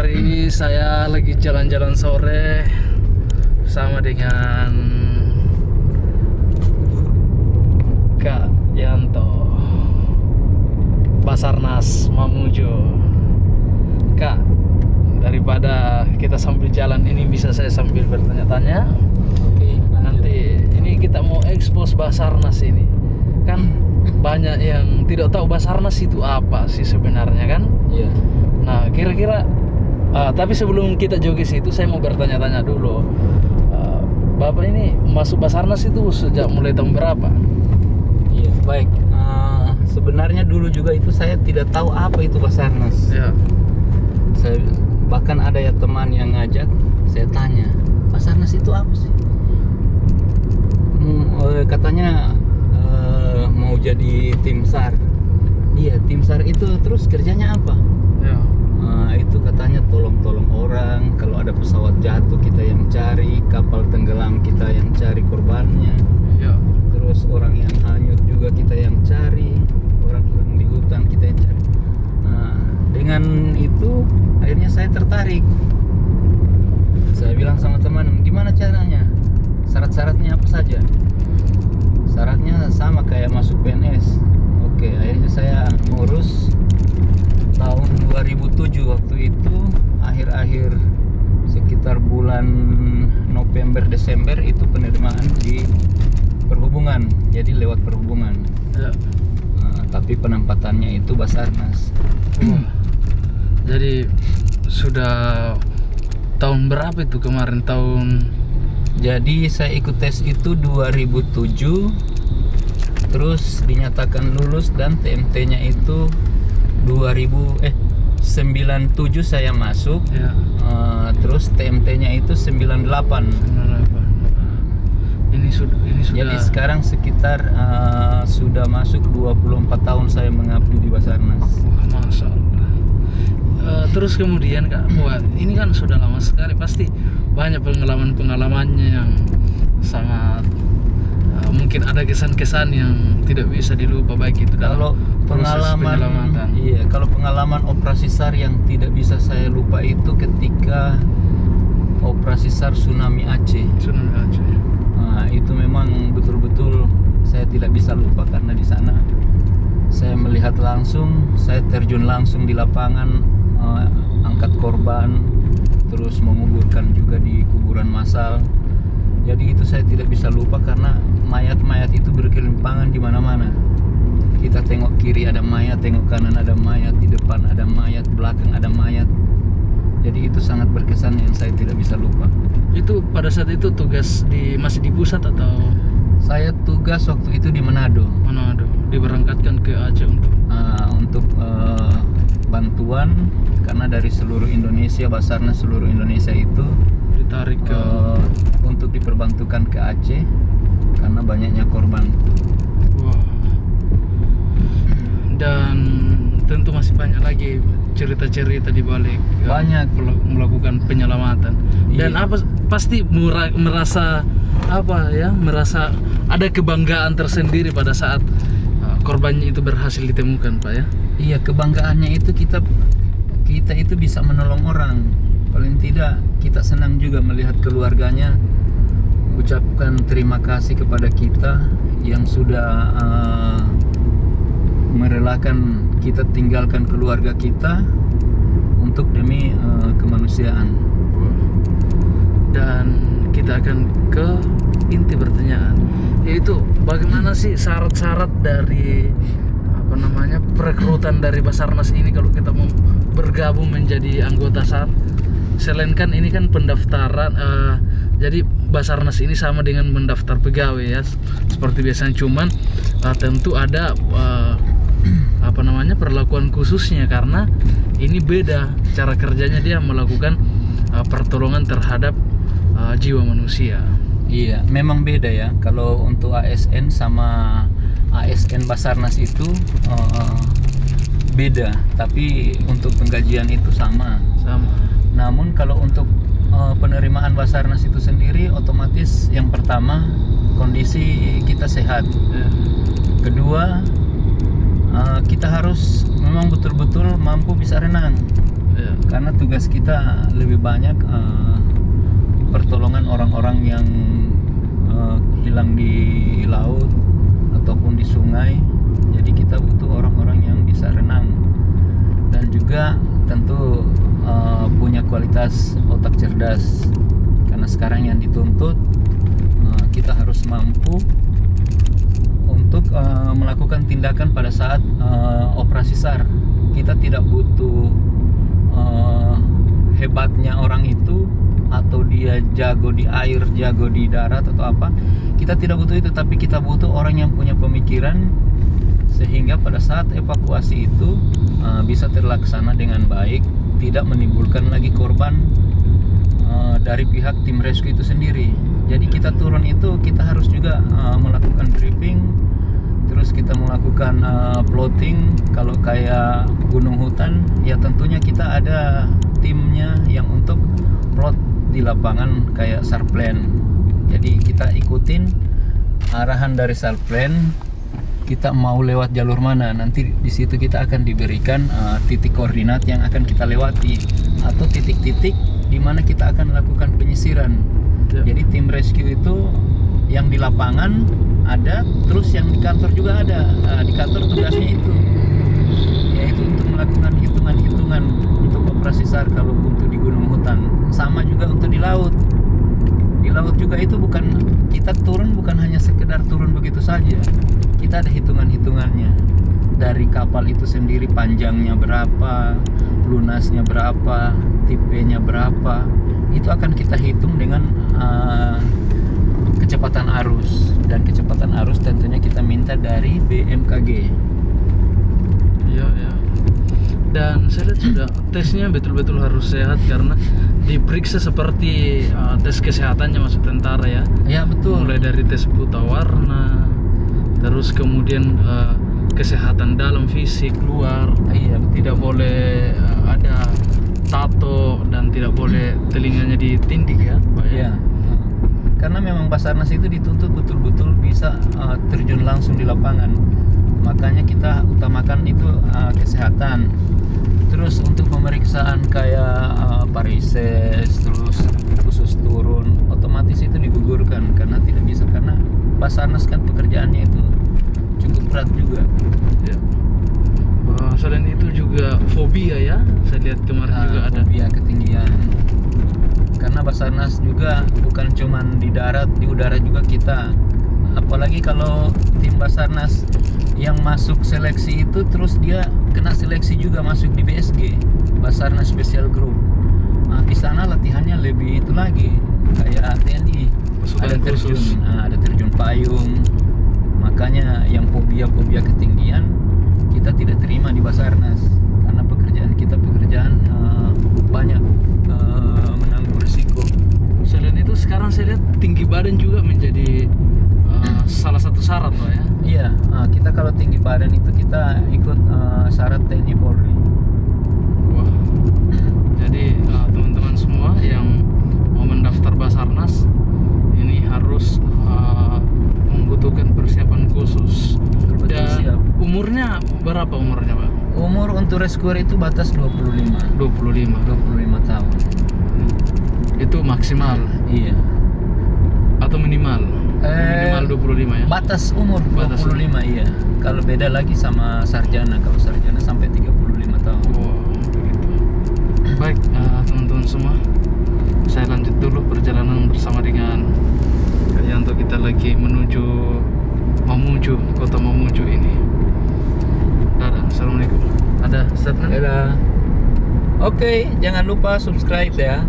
hari ini saya lagi jalan-jalan sore bersama dengan Kak Yanto, Basarnas Mamuju. Kak, daripada kita sambil jalan ini bisa saya sambil bertanya-tanya. Oke, Nanti ini kita mau ekspos Basarnas ini. Kan banyak yang tidak tahu Basarnas itu apa sih sebenarnya kan? Iya. Nah, kira-kira tapi sebelum kita jogi situ saya mau bertanya-tanya dulu. Bapak ini masuk Basarnas itu sejak mulai tahun berapa? Iya, baik. Sebenarnya dulu juga itu saya tidak tahu apa itu Basarnas. Ya. Saya bahkan ada ya teman yang ngajak, saya tanya, Basarnas itu apa sih? Katanya mau jadi tim SAR. Iya, tim SAR itu terus kerjanya apa? Ya. Itu katanya tolong-tolong orang. Kalau ada pesawat jatuh kita yang cari, kapal tenggelam kita yang cari korbannya. Ya. Terus orang yang hanyut juga kita yang cari, orang hilang di hutan kita yang cari. Nah, dengan itu akhirnya saya tertarik. Saya bilang sama teman, gimana caranya? Syarat-syaratnya apa saja? Syaratnya sama kayak masuk PNS. Oke, akhirnya saya ngurus tahun 2007. Waktu itu akhir-akhir sekitar bulan November Desember itu penerimaan di perhubungan, jadi lewat perhubungan. Ya. Tapi penempatannya itu Basarnas. Jadi sudah tahun berapa itu kemarin Jadi saya ikut tes itu 2007, terus dinyatakan lulus dan TMT-nya itu 97 saya masuk. Ya. Terus TMT-nya itu 98. Ini sudah Jadi sekarang sekitar sudah masuk 24 tahun saya mengabdi di Basarnas. Wah, Masya Allah. Terus kemudian Kak, wah, ini kan sudah lama sekali, pasti banyak pengalaman-pengalamannya yang sangat mungkin ada kesan-kesan yang tidak bisa dilupa, baik itu dalam proses penyelamatan. Iya, kalau pengalaman operasi SAR yang tidak bisa saya lupa itu ketika operasi SAR tsunami Aceh. Tsunami Aceh. Nah, itu memang betul-betul saya tidak bisa lupa karena di sana saya melihat langsung, saya terjun langsung di lapangan, angkat korban, terus menguburkan juga di kuburan massal. Jadi itu saya tidak bisa lupa karena mayat-mayat itu berkelimpangan di mana-mana. Kita tengok kiri ada mayat, tengok kanan ada mayat, di depan ada mayat, belakang ada mayat. Jadi itu sangat berkesan yang saya tidak bisa lupa. Itu pada saat itu tugas masih di pusat atau? Saya tugas waktu itu di Manado. Manado, diberangkatkan ke Aceh untuk bantuan karena dari seluruh Indonesia, Basarnas seluruh Indonesia itu ditarik ke untuk diperbantukan ke Aceh karena banyaknya korban. Wah. Dan tentu masih banyak lagi cerita-cerita di balik Banyak. melakukan penyelamatan. Dan Iya. pasti merasa merasa ada kebanggaan tersendiri pada saat korbannya itu berhasil ditemukan, Pak ya. Iya, kebanggaannya itu kita itu bisa menolong orang. Paling tidak kita senang juga melihat keluarganya ucapkan terima kasih kepada kita yang sudah merelakan kita tinggalkan keluarga kita untuk demi kemanusiaan. Dan kita akan ke inti pertanyaan, yaitu bagaimana sih syarat-syarat dari perekrutan dari Basarnas ini kalau kita mau bergabung menjadi anggota SAR. Selain kan ini kan pendaftaran, jadi Basarnas ini sama dengan mendaftar pegawai ya, seperti biasanya, cuman tentu ada perlakuan khususnya karena ini beda cara kerjanya, dia melakukan pertolongan terhadap jiwa manusia. Iya, memang beda ya. Kalau untuk ASN sama ASN Basarnas itu beda, tapi untuk penggajian itu sama. Namun kalau untuk penerimaan Basarnas itu sendiri, otomatis yang pertama kondisi kita sehat. Kedua, kita harus memang betul-betul mampu bisa renang. Ya. Karena tugas kita lebih banyak pertolongan orang-orang yang hilang di laut ataupun di sungai. Jadi kita butuh orang-orang yang bisa renang dan juga tentu punya kualitas otak cerdas. Karena sekarang yang dituntut kita harus mampu untuk melakukan tindakan pada saat operasi SAR. Kita tidak butuh hebatnya orang itu atau dia jago di air, jago di darat atau apa. Kita tidak butuh itu, tapi kita butuh orang yang punya pemikiran sehingga pada saat evakuasi itu bisa terlaksana dengan baik, tidak menimbulkan lagi korban dari pihak tim rescue itu sendiri. Jadi kita turun itu kita harus juga melakukan briefing, terus kita melakukan plotting. Kalau kayak gunung hutan ya tentunya kita ada timnya yang untuk plot di lapangan kayak SAR plan. Jadi kita ikutin arahan dari SAR plan, kita mau lewat jalur mana, nanti di situ kita akan diberikan titik koordinat yang akan kita lewati atau titik-titik di mana kita akan melakukan penyisiran. Ya. Jadi tim rescue itu yang di lapangan ada, terus yang di kantor juga ada. Di kantor tugasnya itu yaitu untuk melakukan hitungan-hitungan untuk operasi SAR kalau untuk di gunung hutan. Sama juga untuk di laut. Di laut juga itu bukan kita turun bukan hanya sekedar turun begitu saja. Kita ada hitungan-hitungannya. Dari kapal itu sendiri panjangnya berapa, lunasnya berapa, tipenya berapa. Itu akan kita hitung dengan kecepatan arus, dan kecepatan arus tentunya kita minta dari BMKG. Iya, ya. Dan saya lihat sudah tesnya betul-betul harus sehat karena diperiksa seperti tes kesehatannya masuk tentara ya. Ya betul. Mulai dari tes buta warna, terus kemudian kesehatan dalam, fisik, luar. Iya betul. Tidak boleh ada tato dan tidak boleh telinganya ditindik ya, Pak ya. Iya. Karena memang Basarnas itu dituntut betul-betul bisa terjun langsung di lapangan. Makanya kita utamakan itu kesehatan. Terus untuk pemeriksaan kayak parises, terus khusus turun, otomatis itu digugurkan karena tidak bisa, karena Basarnas kan pekerjaannya itu cukup berat juga. Ya. Selain itu juga fobia ya, saya lihat kemarin juga ada. Fobia ketinggian. Karena Basarnas juga bukan cuman di darat, di udara juga kita. Apalagi kalau tim Basarnas yang masuk seleksi itu terus dia kena seleksi juga masuk di BSG, Basarnas Special Group. Di sana latihannya lebih itu lagi kayak TNI. Pasukan Ada terjun, khusus. ada terjun payung. Makanya yang fobia ketinggian kita tidak terima di Basarnas karena pekerjaan kita banyak menanggung risiko. Selain itu sekarang saya lihat tinggi badan juga menjadi salah satu syarat loh ya. Iya, kita kalau tinggi badan itu kita ikut syarat TNI Polri. Wah. Jadi teman-teman semua yang mau mendaftar Basarnas ini harus membutuhkan persiapan khusus. Betul, Dan siap. umurnya berapa umurnya, Pak? Umur untuk rescuer itu batas 25 tahun. Itu maksimal Iya. atau minimal? Minimal 25 ya. Batas umur 25 iya. Kalau beda lagi sama sarjana, kalau sarjana sampai 35 tahun. Oh, begitu. Baik, teman-teman semua, saya lanjut dulu perjalanan bersama dengan Yanto. Kita lagi menuju Mamuju, kota Mamuju ini. Dadah, assalamualaikum. Ada statement? Dadah. Oke, jangan lupa subscribe ya.